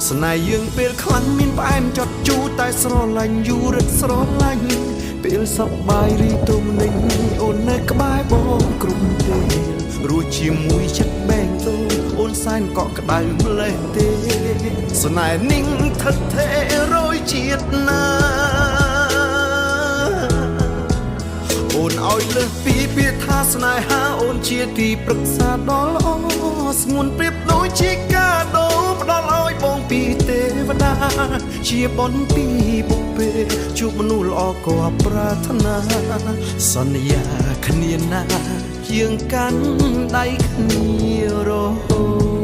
ស្នេហ៍យើងពេលខ្លាំងមានផ្អែមចត់ជូរតែស្រឡាញ់យូររឹតស្រឡាញ់ពេលសប្បាយរីទុំនឹងអូននៅក្បែរបងគ្រប់ពេលរួចជាមួយចិត្តបែងតូចអូនសែនកក់ក្ដៅម្លេះទេស្នេហ៍នឹងថិតថេររយជាតិណាអូនឲ្យលើសពីពាក្យថាស្នេហាអូនជាទីប្រឹក្សាដ៏ល្អស្ងួនប្រៀបដូចជាកាដូផ្ដល់ឲ្យបងពីទេវតាជាបុណ្យពីបុព្វេជួបមនុស្សល្អក៏ប្រាថ្នាសន្យាគ្នាណាយើងកាន់ដៃគ្នារហូត